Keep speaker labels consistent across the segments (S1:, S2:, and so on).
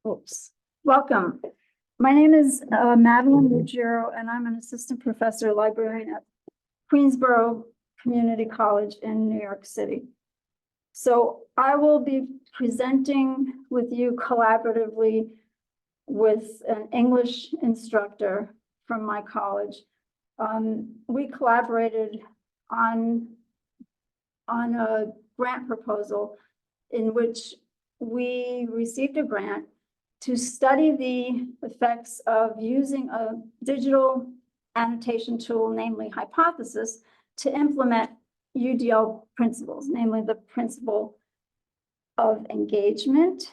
S1: Oops. Welcome. My name is Madeline Ruggiero, and I'm an assistant professor librarian at Queensborough Community College in New York City. So I will be presenting with you collaboratively with an English instructor from my college. We collaborated on a grant proposal in which we received a grant to study the effects of using a digital annotation tool, namely Hypothesis, to implement UDL principles, namely the principle of engagement.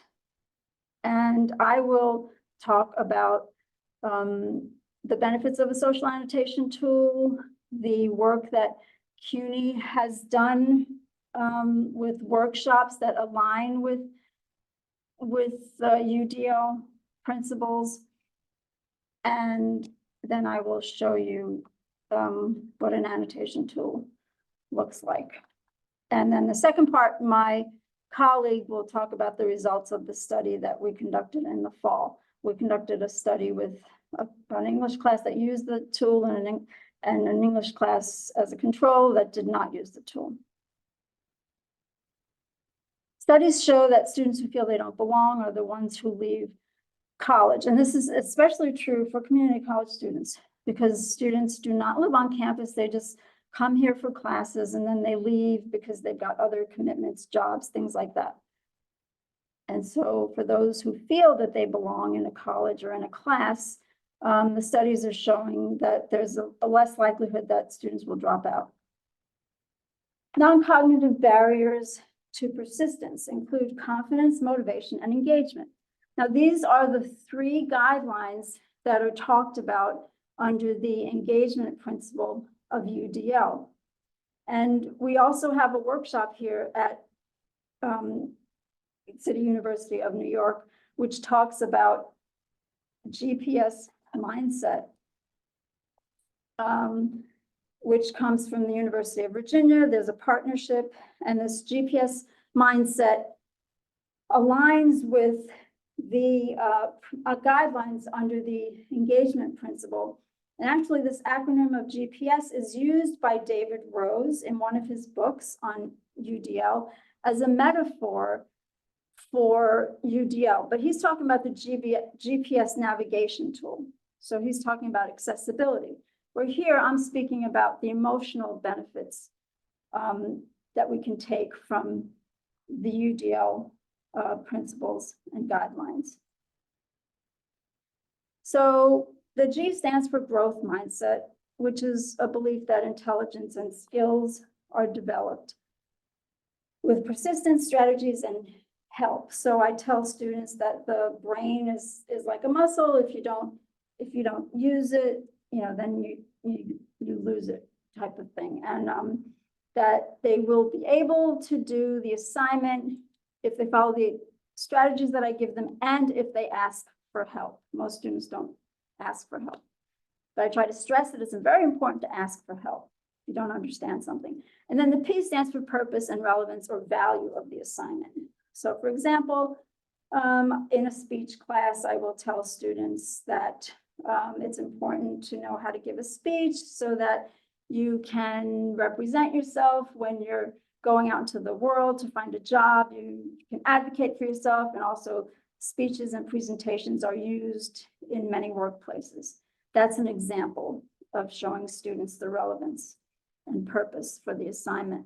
S1: And I will talk about the benefits of a social annotation tool, the work that CUNY has done with workshops that align with UDL principles. And then I will show you what an annotation tool looks like. And then the second part, my colleague will talk about the results of the study that we conducted in the fall. We conducted a study with an English class that used the tool and an English class as a control that did not use the tool. Studies show that students who feel they don't belong are the ones who leave college. And this is especially true for community college students, because students do not live on campus. They just come here for classes and then they leave because they've got other commitments, jobs, things like that. And so for those who feel that they belong in a college or in a class, the studies are showing that there's a less likelihood that students will drop out. Non-cognitive barriers to persistence include confidence, motivation, and engagement. Now, these are the three guidelines that are talked about under the engagement principle of UDL. And we also have a workshop here at City University of New York, which talks about GPS mindset, which comes from the University of Virginia. There's a partnership, and this GPS mindset aligns with the guidelines under the engagement principle. And actually, this acronym of GPS is used by David Rose in one of his books on UDL as a metaphor for UDL, but he's talking about the GPS navigation tool. So he's talking about accessibility. Where here, I'm speaking about the emotional benefits that we can take from the UDL principles and guidelines. So the G stands for growth mindset, which is a belief that intelligence and skills are developed with persistence, strategies, and help. So I tell students that the brain is like a muscle. If you don't use it, then you lose it, type of thing. And that they will be able to do the assignment if they follow the strategies that I give them and if they ask for help. Most students don't ask for help, but I try to stress that it's very important to ask for help if you don't understand something. And then the P stands for purpose and relevance or value of the assignment. So for example, in a speech class, I will tell students that it's important to know how to give a speech so that you can represent yourself when you're going out into the world to find a job. You can advocate for yourself, and also speeches and presentations are used in many workplaces. That's an example of showing students the relevance and purpose for the assignment.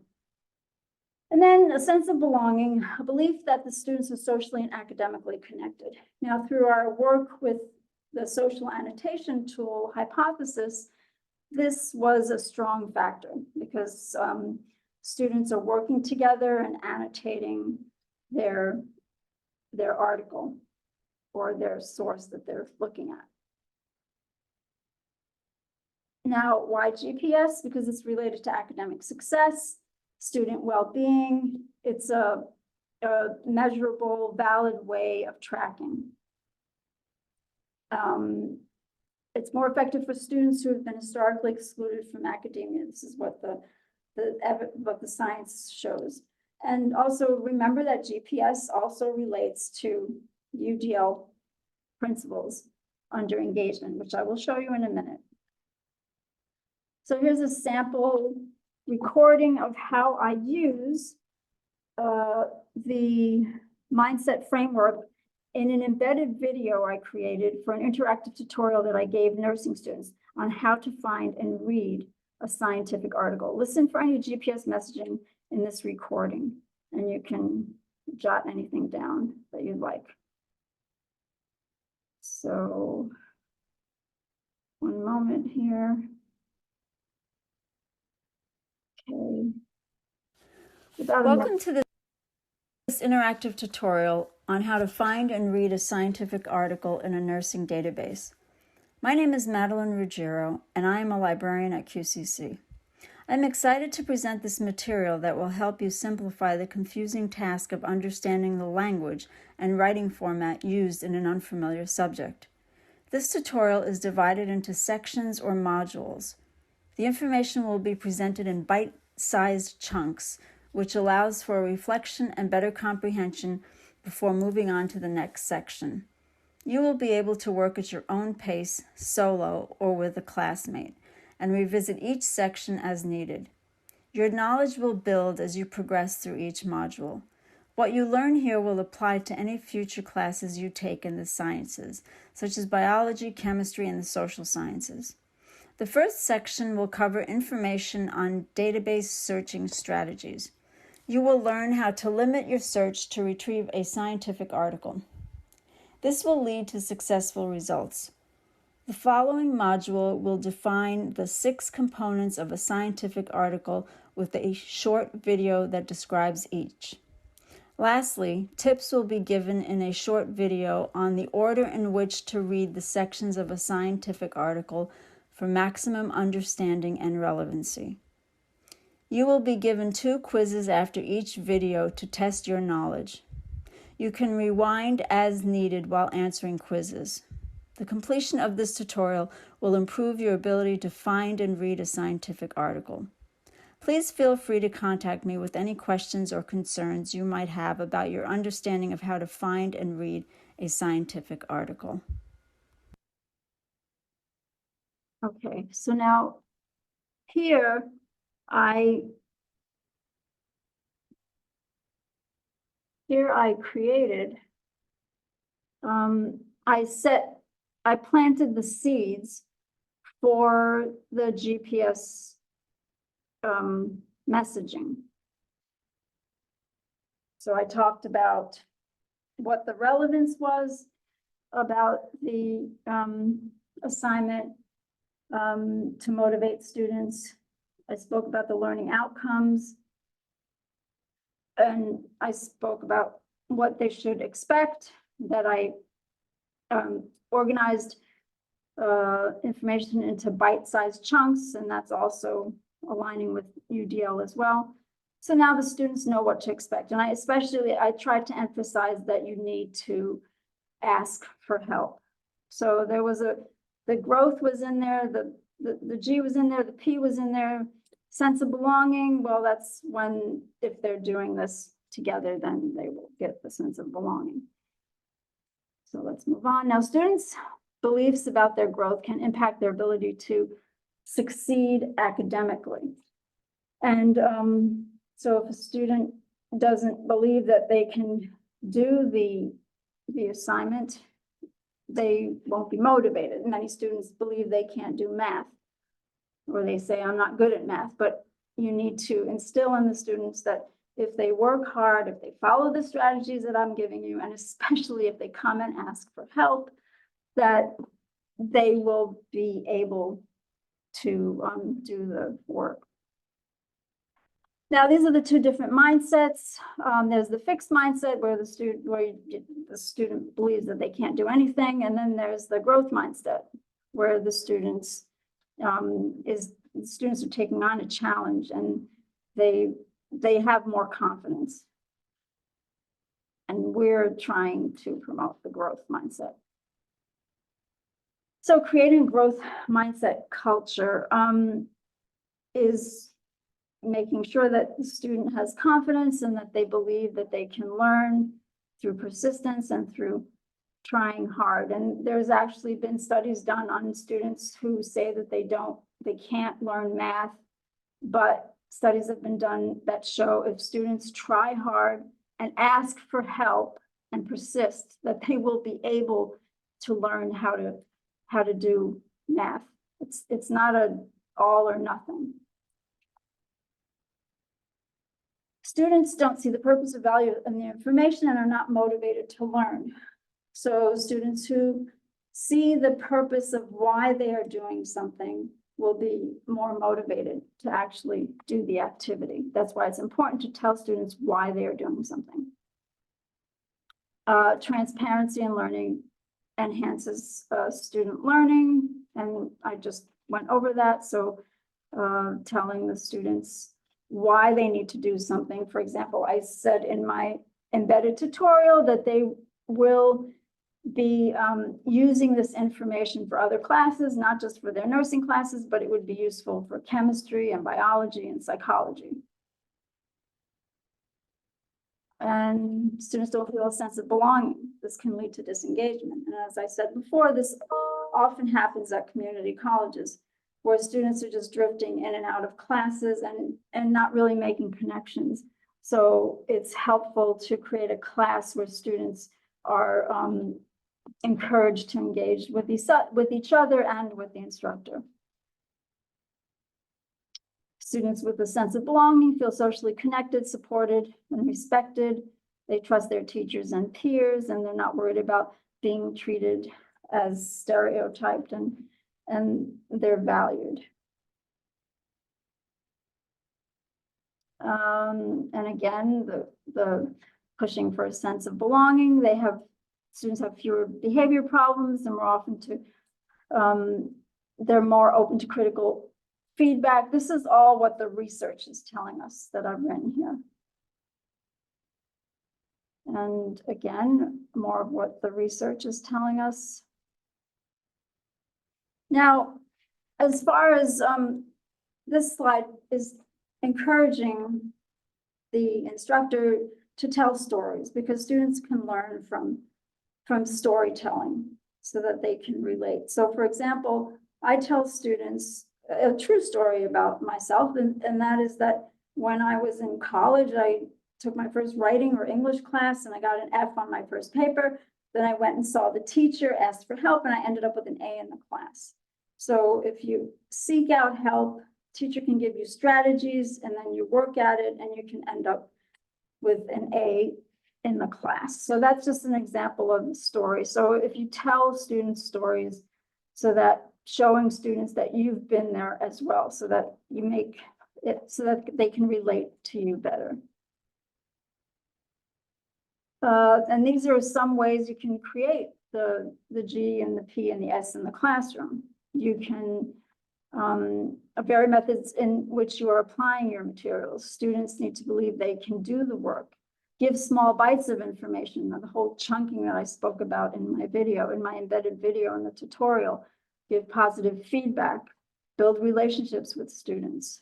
S1: And then a sense of belonging, a belief that the students are socially and academically connected. Now, through our work with the social annotation tool Hypothesis, this was a strong factor because students are working together and annotating their article or their source that they're looking at. Now, why GPS? Because it's related to academic success, student well-being. It's a measurable, valid way of tracking. It's more effective for students who have been historically excluded from academia. This is what the science shows. And also remember that GPS also relates to UDL principles under engagement, which I will show you in a minute. So here's a sample recording of how I use the mindset framework in an embedded video I created for an interactive tutorial that I gave nursing students on how to find and read a scientific article. Listen for any GPS messaging in this recording, and you can jot anything down that you'd like. So, one moment here. Okay.
S2: Welcome to this interactive tutorial on how to find and read a scientific article in a nursing database. My name is Madeline Ruggiero, and I am a librarian at QCC. I'm excited to present this material that will help you simplify the confusing task of understanding the language and writing format used in an unfamiliar subject. This tutorial is divided into sections or modules. The information will be presented in bite-sized chunks, which allows for reflection and better comprehension before moving on to the next section. You will be able to work at your own pace, solo, or with a classmate, and revisit each section as needed. Your knowledge will build as you progress through each module. What you learn here will apply to any future classes you take in the sciences, such as biology, chemistry, and the social sciences. The first section will cover information on database searching strategies. You will learn how to limit your search to retrieve a scientific article. This will lead to successful results. The following module will define the 6 components of a scientific article with a short video that describes each. Lastly, tips will be given in a short video on the order in which to read the sections of a scientific article for maximum understanding and relevancy. You will be given 2 quizzes after each video to test your knowledge. You can rewind as needed while answering quizzes. The completion of this tutorial will improve your ability to find and read a scientific article. Please feel free to contact me with any questions or concerns you might have about your understanding of how to find and read a scientific article.
S1: Okay, so now here I created, I planted the seeds for the GPS messaging. So I talked about what the relevance was about the assignment to motivate students. I spoke about the learning outcomes, and I spoke about what they should expect, that I organized information into bite-sized chunks, and that's also aligning with UDL as well. So now the students know what to expect. And I tried to emphasize that you need to ask for help. So there was the growth was in there, the G was in there, the P was in there, sense of belonging. Well, that's when, if they're doing this together, then they will get the sense of belonging. So let's move on. Now, students' beliefs about their growth can impact their ability to succeed academically. And so if a student doesn't believe that they can do the assignment, they won't be motivated. Many students believe they can't do math, or they say, I'm not good at math, but you need to instill in the students that if they work hard, if they follow the strategies that I'm giving you, and especially if they come and ask for help, that they will be able to do the work. Now, these are the 2 different mindsets. There's the fixed mindset where the student believes that they can't do anything, and then there's the growth mindset where the students are taking on a challenge and they have more confidence. And we're trying to promote the growth mindset. So creating growth mindset culture is making sure that the student has confidence and that they believe that they can learn through persistence and through trying hard. And there's actually been studies done on students who say that they can't learn math, but studies have been done that show if students try hard and ask for help and persist, that they will be able to learn how to do math. It's not a all or nothing. Students don't see the purpose or value in the information and are not motivated to learn. So students who see the purpose of why they are doing something will be more motivated to actually do the activity. That's why it's important to tell students why they are doing something. Transparency in learning enhances student learning, and I just went over that. So telling the students why they need to do something. For example, I said in my embedded tutorial that they will be using this information for other classes, not just for their nursing classes, but it would be useful for chemistry and biology and psychology. And students don't feel a sense of belonging. This can lead to disengagement. And as I said before, this often happens at community colleges, where students are just drifting in and out of classes and not really making connections. So it's helpful to create a class where students are encouraged to engage with each other and with the instructor. Students with a sense of belonging feel socially connected, supported, and respected. They trust their teachers and peers, and they're not worried about being treated as stereotyped, and they're valued. And again, the pushing for a sense of belonging, students have fewer behavior problems and more often they're more open to critical feedback. This is all what the research is telling us that I've written here. And again, more of what the research is telling us. Now, as far as this slide is encouraging the instructor to tell stories, because students can learn from storytelling so that they can relate. So for example, I tell students a true story about myself, and that is that when I was in college, I took my first writing or English class and I got an F on my first paper. Then I went and saw the teacher, asked for help, and I ended up with an A in the class. So if you seek out help, teacher can give you strategies, and then you work at it, and you can end up with an A in the class. So that's just an example of the story. So if you tell students stories, so that showing students that you've been there as well, so that you make it so that they can relate to you better. And these are some ways you can create the G and the P and the S in the classroom. You can vary methods in which you are applying your materials. Students need to believe they can do the work. Give small bites of information, the whole chunking that I spoke about in my video, in my embedded video in the tutorial. Give positive feedback, build relationships with students.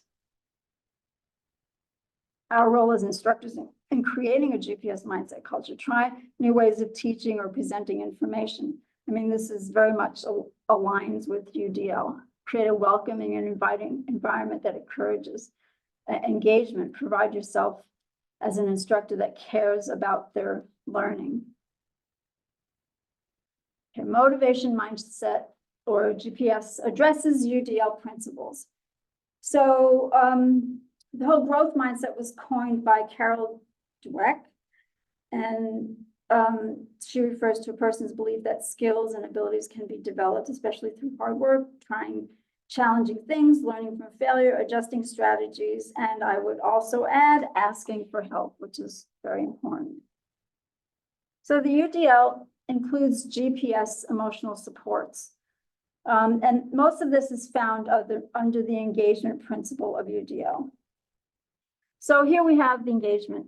S1: Our role as instructors in creating a GPS mindset culture, try new ways of teaching or presenting information. I mean, this is very much aligns with UDL. Create a welcoming and inviting environment that encourages engagement. Provide yourself as an instructor that cares about their learning. Okay, motivation mindset, or GPS, addresses UDL principles. So the whole growth mindset was coined by Carol Dweck, and she refers to a person's belief that skills and abilities can be developed, especially through hard work, trying challenging things, learning from failure, adjusting strategies, and I would also add asking for help, which is very important. So the UDL includes GPS emotional supports. And most of this is found under the engagement principle of UDL. So here we have the engagement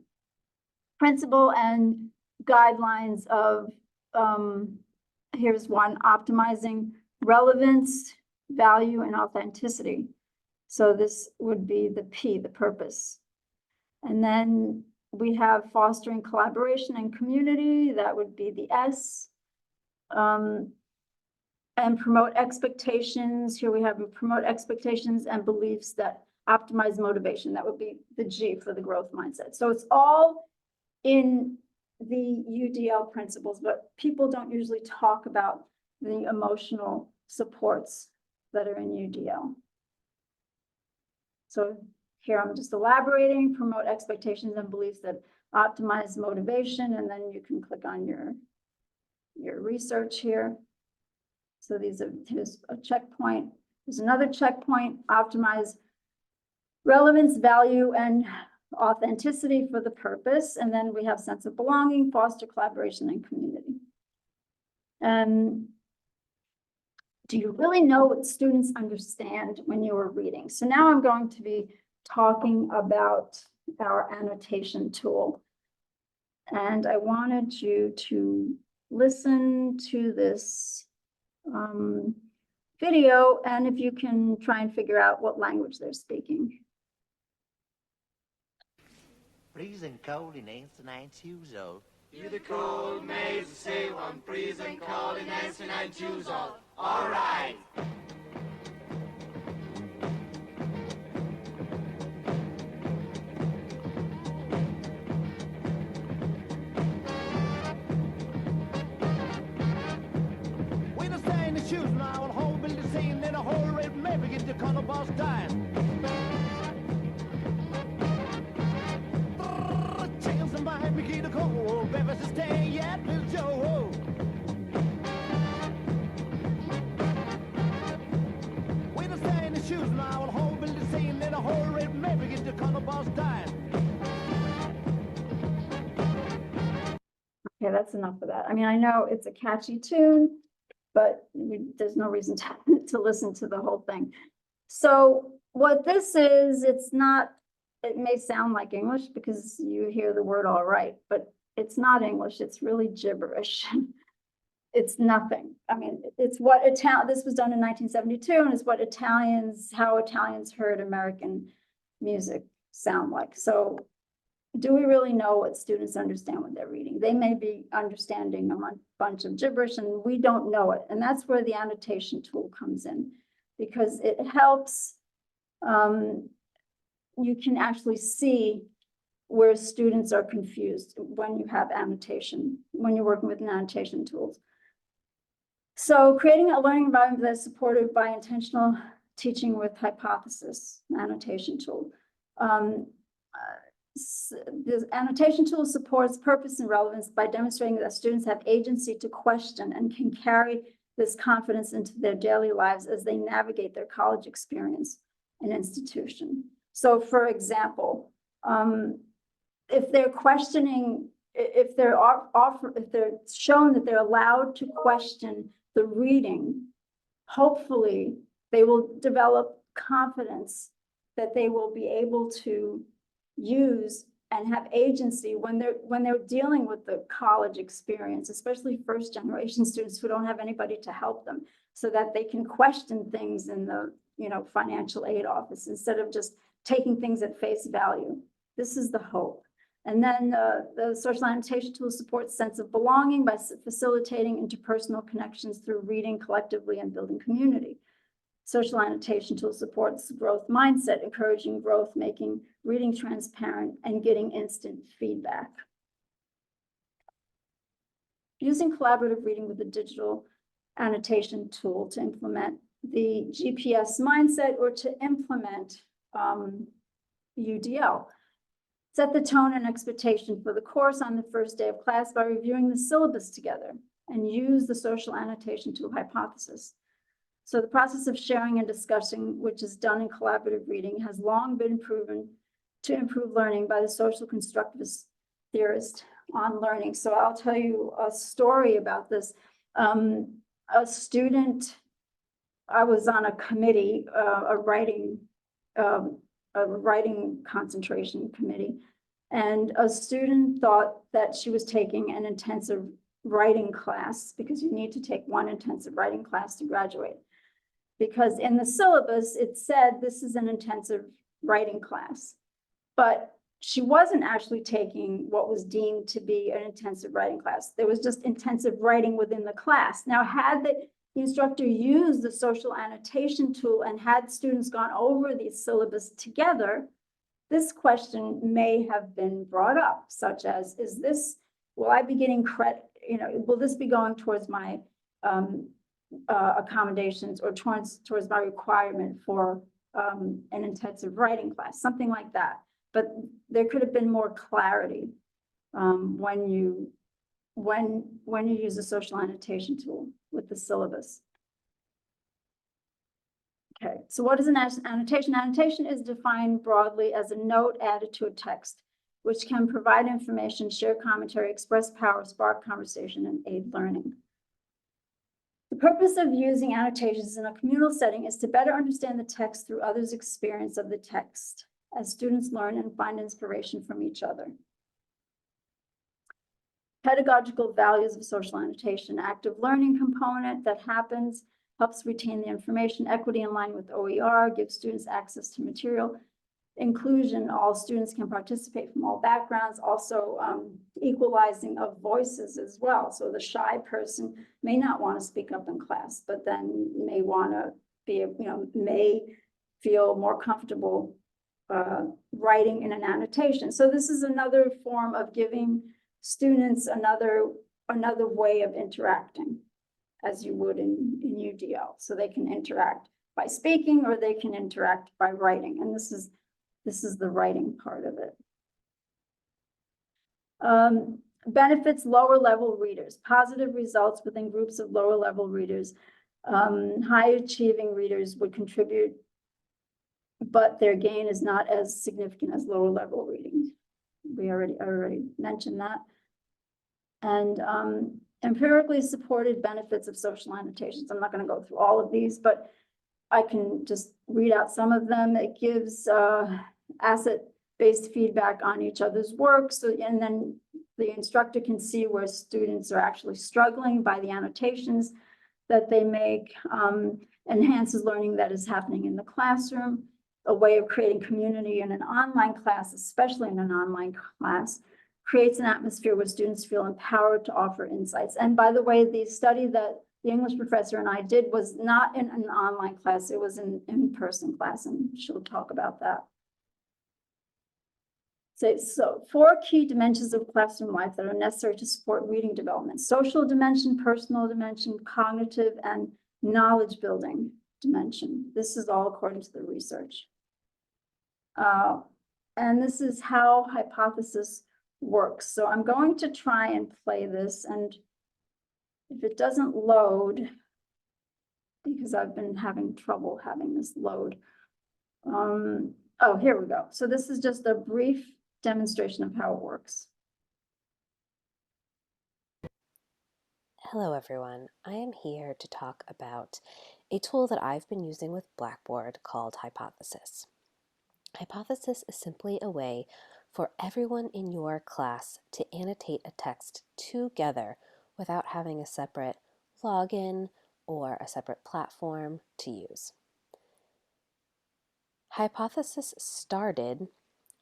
S1: principle and guidelines of, here's one, optimizing relevance, value, and authenticity. So this would be the P, the purpose. And then we have fostering collaboration and community. That would be the S. And promote expectations. Here we have promote expectations and beliefs that optimize motivation. That would be the G for the growth mindset. So it's all in the UDL principles, but people don't usually talk about the emotional supports that are in UDL. So here I'm just elaborating, promote expectations and beliefs that optimize motivation, and then you can click on your research here. So here's a checkpoint. There's another checkpoint, optimize relevance, value, and authenticity for the purpose. And then we have sense of belonging, foster collaboration, and community. And do you really know what students understand when you are reading? So now I'm going to be talking about our annotation tool. And I wanted you to listen to this video, and if you can try and figure out what language they're speaking.
S3: Freezing cold in 89 years old.
S4: You the cold maze say I'm freezing cold in 89 years old. All right.
S5: When I stay in the shoes now, I'll hold the scene in a whole red maybe get the color boss dying. Chance to mind me get a cold, baby, stay yet, Bill Joe. When I stay in the shoes now, I'll hold the scene in a whole red maybe get the color boss dying.
S1: Okay, that's enough of that. I mean, I know it's a catchy tune, but there's no reason to listen to the whole thing. So what this is, it may sound like English because you hear the word all right, but it's not English. It's really gibberish. It's nothing. I mean, it's what this was done in 1972, and it's what how Italians heard American music sound like. So do we really know what students understand when they're reading? They may be understanding a bunch of gibberish and we don't know it. And that's where the annotation tool comes in, because it helps. You can actually see where students are confused when you have annotation, when you're working with annotation tools. So creating a learning environment that is supported by intentional teaching with hypothesis, annotation tool. The annotation tool supports purpose and relevance by demonstrating that students have agency to question and can carry this confidence into their daily lives as they navigate their college experience and institution. So for example, if they're questioning, if they're shown that they're allowed to question the reading, hopefully they will develop confidence that they will be able to use and have agency when they're dealing with the college experience, especially first generation students who don't have anybody to help them, so that they can question things in the financial aid office instead of just taking things at face value. This is the hope. And then the social annotation tool supports sense of belonging by facilitating interpersonal connections through reading collectively and building community. Social annotation tool supports growth mindset, encouraging growth, making reading transparent, and getting instant feedback. Using collaborative reading with a digital annotation tool to implement the GPS mindset or to implement UDL. Set the tone and expectation for the course on the first day of class by reviewing the syllabus together and use the social annotation tool hypothesis. So the process of sharing and discussing, which is done in collaborative reading, has long been proven to improve learning by the social constructivist theorist on learning. So I'll tell you a story about this. A student, I was on a committee, a writing concentration committee, and a student thought that she was taking an intensive writing class, because you need to take one intensive writing class to graduate. Because in the syllabus, it said this is an intensive writing class. But she wasn't actually taking what was deemed to be an intensive writing class. There was just intensive writing within the class. Now, had the instructor used the social annotation tool and had students gone over the syllabus together, this question may have been brought up, such as, will I be getting credit, will this be going towards my accommodations or towards my requirement for an intensive writing class, something like that. But there could have been more clarity when you use a social annotation tool with the syllabus. Okay, so what is an annotation? Annotation is defined broadly as a note added to a text, which can provide information, share commentary, express power, spark conversation, and aid learning. The purpose of using annotations in a communal setting is to better understand the text through others' experience of the text, as students learn and find inspiration from each other. Pedagogical values of social annotation: active learning component that happens, helps retain the information, equity in line with OER, gives students access to material. Inclusion: all students can participate from all backgrounds, also equalizing of voices as well. So the shy person may not want to speak up in class, but then may want to be, may feel more comfortable writing in an annotation. So this is another form of giving students another way of interacting, as you would in UDL. So they can interact by speaking or they can interact by writing. And this is the writing part of it. Benefits lower level readers: positive results within groups of lower level readers. High achieving readers would contribute, but their gain is not as significant as lower level reading. We already mentioned that. And empirically supported benefits of social annotations. I'm not going to go through all of these, but I can just read out some of them. It gives asset-based feedback on each other's work. So, and then the instructor can see where students are actually struggling by the annotations that they make. Enhances learning that is happening in the classroom. A way of creating community in an online class, especially in an online class. Creates an atmosphere where students feel empowered to offer insights. And by the way, the study that the English professor and I did was not in an online class, it was an in-person class, and she'll talk about that. So 4 key dimensions of classroom life that are necessary to support reading development: social dimension, personal dimension, cognitive, and knowledge building dimension. This is all according to the research. And this is how hypothesis works. So I'm going to try and play this, and if it doesn't load, because I've been having trouble having this load. Oh, here we go. So this is just a brief demonstration of how it works.
S6: Hello everyone, I am here to talk about a tool that I've been using with Blackboard called Hypothesis. Hypothesis is simply a way for everyone in your class to annotate a text together without having a separate login or a separate platform to use. Hypothesis started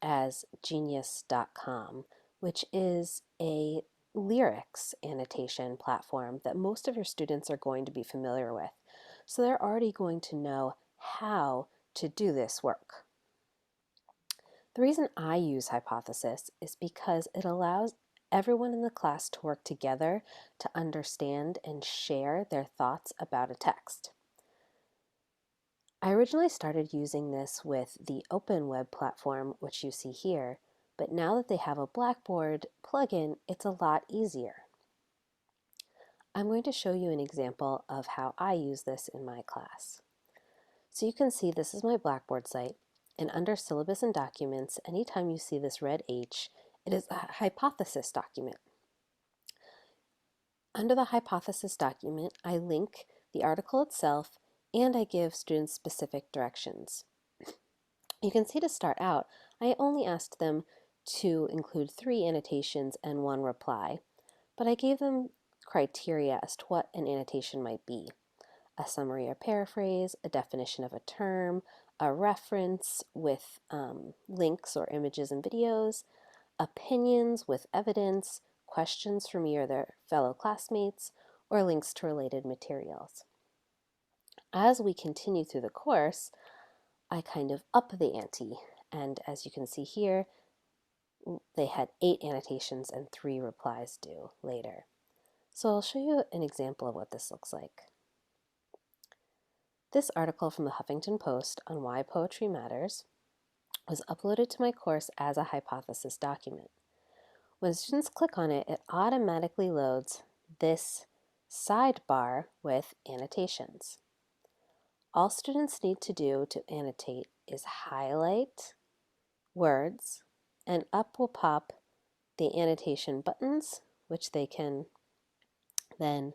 S6: as Genius.com, which is a lyrics annotation platform that most of your students are going to be familiar with. So they're already going to know how to do this work. The reason I use Hypothesis is because it allows everyone in the class to work together to understand and share their thoughts about a text. I originally started using this with the Open Web platform, which you see here, but now that they have a Blackboard plugin, it's a lot easier. I'm going to show you an example of how I use this in my class. So you can see this is my Blackboard site, and under Syllabus and Documents, anytime you see this red H, it is a hypothesis document. Under the hypothesis document, I link the article itself and I give students specific directions. You can see to start out, I only asked them to include 3 annotations and 1 reply, but I gave them criteria as to what an annotation might be: a summary or paraphrase, a definition of a term, a reference with links or images and videos, opinions with evidence, questions from you or their fellow classmates, or links to related materials. As we continue through the course, I kind of up the ante, and as you can see here, they had 8 annotations and 3 replies due later. So I'll show you an example of what this looks like. This article from the Huffington Post on why poetry matters was uploaded to my course as a hypothesis document. When students click on it, it automatically loads this sidebar with annotations. All students need to do to annotate is highlight words, and up will pop the annotation buttons, which they can then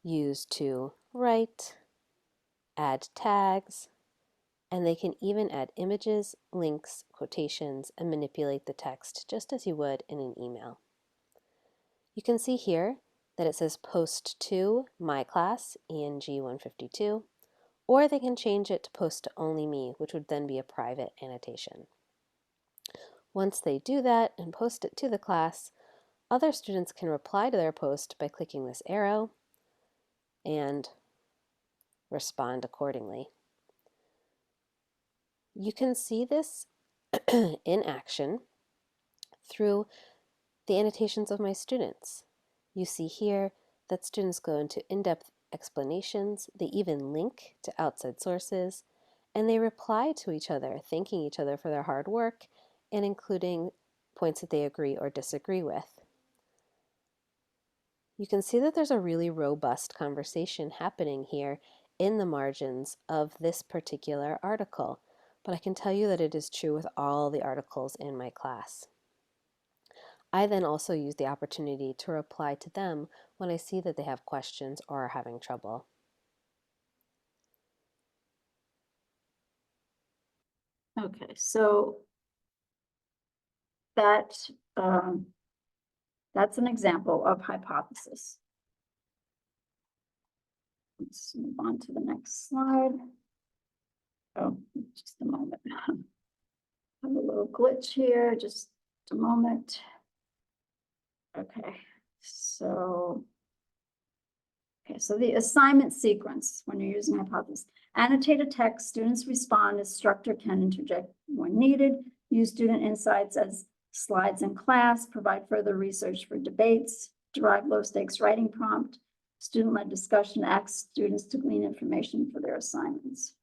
S6: use to write, add tags, and they can even add images, links, quotations, and manipulate the text just as you would in an email. You can see here that it says post to my class, ENG 152, or they can change it to post to only me, which would then be a private annotation. Once they do that and post it to the class, other students can reply to their post by clicking this arrow and respond accordingly. You can see this in action through the annotations of my students. You see here that students go into in-depth explanations, they even link to outside sources, and they reply to each other, thanking each other for their hard work and including points that they agree or disagree with. You can see that there's a really robust conversation happening here in the margins of this particular article, but I can tell you that it is true with all the articles in my class. I then also use the opportunity to reply to them when I see that they have questions or are having trouble.
S1: Okay, so that's an example of hypothesis. Let's move on to the next slide. Oh, just a moment. I have a little glitch here, just a moment. Okay, so the assignment sequence when you're using hypothesis. Annotate a text, students respond, instructor can interject when needed, use student insights as slides in class, provide further research for debates, derive low-stakes writing prompt, student-led discussion, ask students to glean information for their assignments.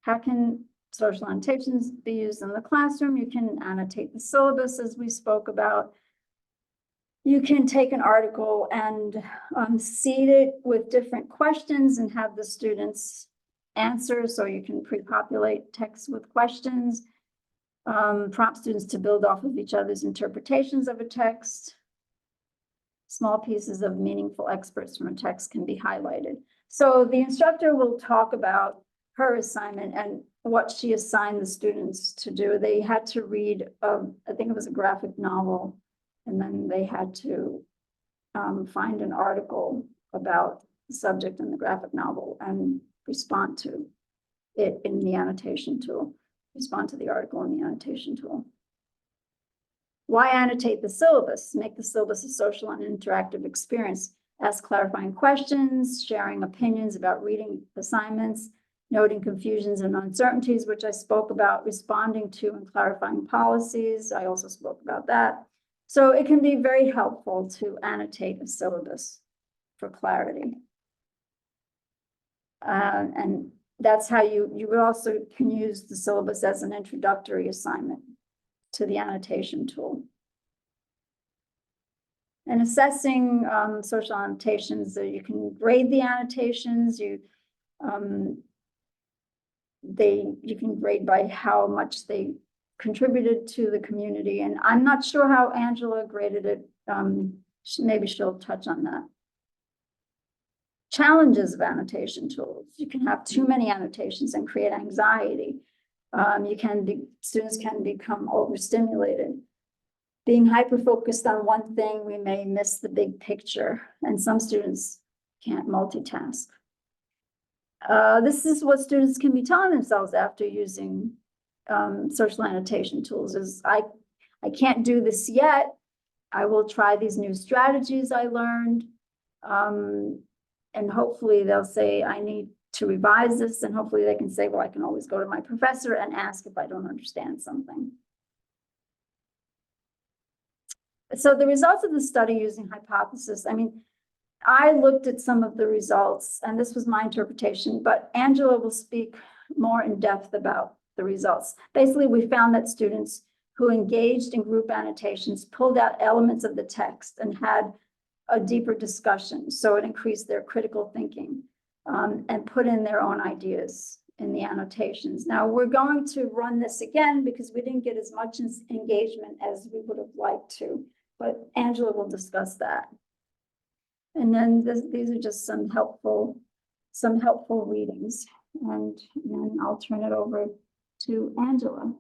S1: How can social annotations be used in the classroom? You can annotate the syllabus as we spoke about. You can take an article and seed it with different questions and have the students answer, so you can pre-populate text with questions. Prompt students to build off of each other's interpretations of a text. Small pieces of meaningful excerpts from a text can be highlighted. So the instructor will talk about her assignment and what she assigned the students to do. They had to read, I think it was a graphic novel, and then they had to find an article about the subject in the graphic novel and respond to it in the annotation tool, respond to the article in the annotation tool. Why annotate the syllabus? Make the syllabus a social and interactive experience. Ask clarifying questions, sharing opinions about reading assignments, noting confusions and uncertainties, which I spoke about, responding to and clarifying policies. I also spoke about that. So it can be very helpful to annotate a syllabus for clarity. And that's how you would also can use the syllabus as an introductory assignment to the annotation tool. And assessing social annotations, you can grade the annotations. You can grade by how much they contributed to the community. And I'm not sure how Angela graded it. Maybe she'll touch on that. Challenges of annotation tools. You can have too many annotations and create anxiety. Students can become overstimulated. Being hyper-focused on one thing, we may miss the big picture, and some students can't multitask. This is what students can be telling themselves after using social annotation tools is I can't do this yet. I will try these new strategies I learned. And hopefully they'll say, I need to revise this. And hopefully they can say, well, I can always go to my professor and ask if I don't understand something. So the results of the study using hypothesis, I mean, I looked at some of the results and this was my interpretation, but Angela will speak more in depth about the results. Basically, we found that students who engaged in group annotations pulled out elements of the text and had a deeper discussion. So it increased their critical thinking and put in their own ideas in the annotations. Now we're going to run this again because we didn't get as much engagement as we would have liked to, but Angela will discuss that. And then these are just some helpful readings. And then I'll turn it over to Angela.